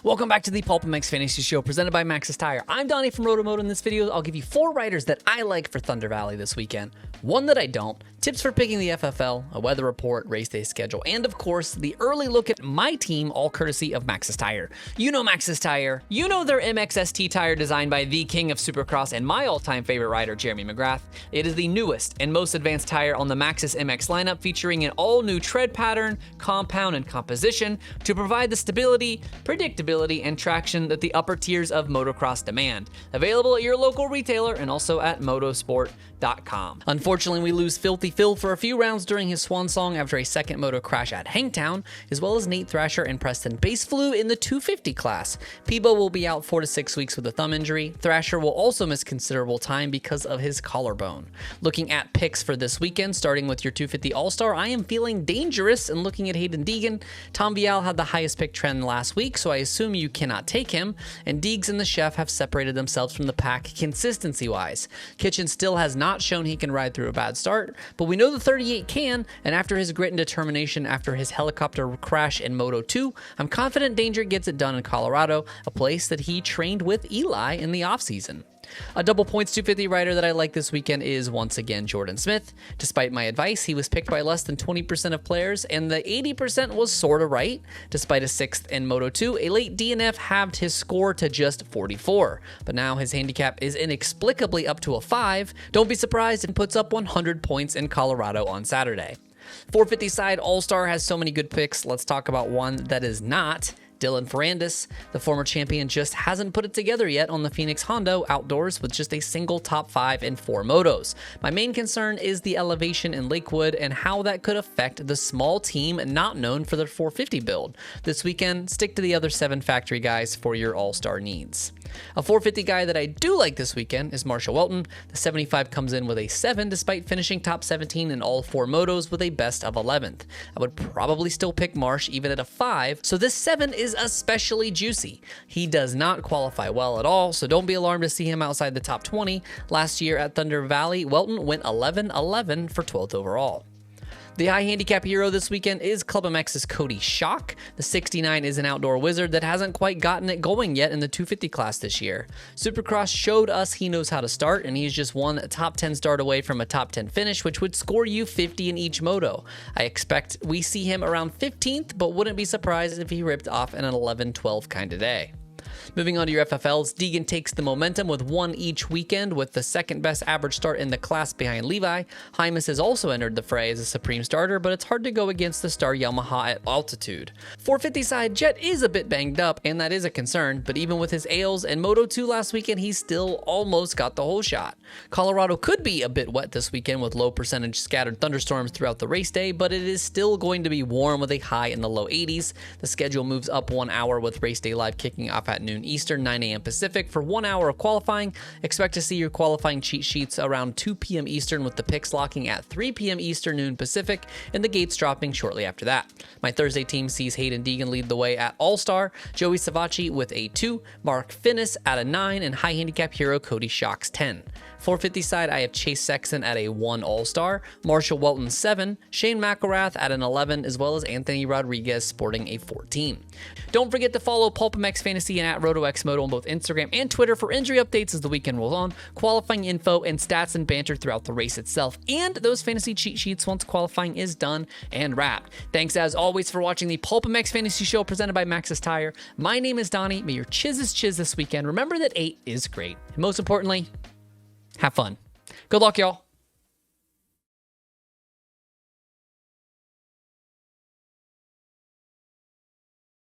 Welcome back to the PulpMX Fantasy Show presented by Maxxis Tire. I'm Donnie from RotoMoto. In this video, I'll give you 4 riders that I like for Thunder Valley this weekend, 1 that I don't, tips for picking the FFL, a weather report, race day schedule, and of course, the early look at my team, all courtesy of Maxxis Tire. You know Maxxis Tire. You know their MXST tire designed by the king of Supercross and my all-time favorite rider, Jeremy McGrath. It is the newest and most advanced tire on the Maxxis MX lineup, featuring an all-new tread pattern, compound, and composition to provide the stability, predictability, and traction that the upper tiers of motocross demand. Available at your local retailer and also at motosport.com. Unfortunately, we lose Filthy Phil for a few rounds during his swan song after a second moto crash at Hangtown, as well as Nate Thrasher and Preston Base flew in the 250 class. Peebo will be out 4 to 6 weeks with a thumb injury. Thrasher will also miss considerable time because of his collarbone. Looking at picks for this weekend, starting with your 250 All-Star, I am feeling dangerous and looking at Hayden Deegan. Tom Vial had the highest pick trend last week, so I assume you cannot take him, and Deegs and the Chef have separated themselves from the pack consistency-wise. Kitchen still has not shown he can ride through a bad start, but we know the 38 can, and after his grit and determination after his helicopter crash in Moto 2, I'm confident Danger gets it done in Colorado, a place that he trained with Eli in the offseason. A double points 250 rider that I like this weekend is once again Jordan Smith. Despite my advice, he was picked by less than 20% of players, and the 80% was sorta right. Despite a 6th in Moto 2, a late DNF halved his score to just 44. But now his handicap is inexplicably up to a 5. Don't be surprised if he puts up 100 points in Colorado on Saturday. 450 side All-Star has so many good picks. Let's talk about one that is not. Dylan Ferrandis, the former champion, just hasn't put it together yet on the Phoenix Hondo outdoors with just a single top 5 in 4 motos. My main concern is the elevation in Lakewood and how that could affect the small team not known for their 450 build. This weekend, stick to the other 7 factory guys for your all-star needs. A 450 guy that I do like this weekend is Marshall Welton. The 75 comes in with a 7 despite finishing top 17 in all 4 motos with a best of 11th. I would probably still pick Marsh even at a 5, so this 7 is especially juicy. He does not qualify well at all, so don't be alarmed to see him outside the top 20. Last year at Thunder Valley, Welton went 11-11 for 12th overall. The high handicap hero this weekend is PulpMX's Cody Schock. The 69 is an outdoor wizard that hasn't quite gotten it going yet in the 250 class this year. Supercross showed us he knows how to start, and he's just one top 10 start away from a top 10 finish, which would score you 50 in each moto. I expect we see him around 15th, but wouldn't be surprised if he ripped off an 11-12 kind of day. Moving on to your FFLs, Deegan takes the momentum with 1 each weekend with the second best average start in the class behind Levi. Hymas has also entered the fray as a supreme starter, but it's hard to go against the star Yamaha at altitude. 450 side Jet is a bit banged up, and that is a concern, but even with his ails and Moto 2 last weekend, he still almost got the whole shot. Colorado could be a bit wet this weekend with low percentage scattered thunderstorms throughout the race day, but it is still going to be warm with a high in the low 80s. The schedule moves up 1 hour with race day live kicking off at noon Eastern, 9 a.m. Pacific for 1 hour of qualifying. Expect to see your qualifying cheat sheets around 2 p.m. Eastern with the picks locking at 3 p.m. Eastern, noon Pacific, and the gates dropping shortly after that. My Thursday team sees Hayden Deegan lead the way at All-Star, Joey Savacci with a 2, Mark Finnis at a 9, and high handicap hero Cody Schock's 10. 450 side, I have Chase Sexton at a 1 All-Star, Marshall Welton 7, Shane McElrath at an 11, as well as Anthony Rodriguez sporting a 14. Don't forget to follow PulpMX Fantasy and at RotoXMoto on both Instagram and Twitter for injury updates as the weekend rolls on, qualifying info, and stats and banter throughout the race itself, and those fantasy cheat sheets once qualifying is done and wrapped. Thanks as always for watching the PulpMX Fantasy Show presented by Maxxis Tire. My name is Donnie. May your chiz this weekend. Remember that 8 is great. And most importantly, have fun. Good luck, y'all.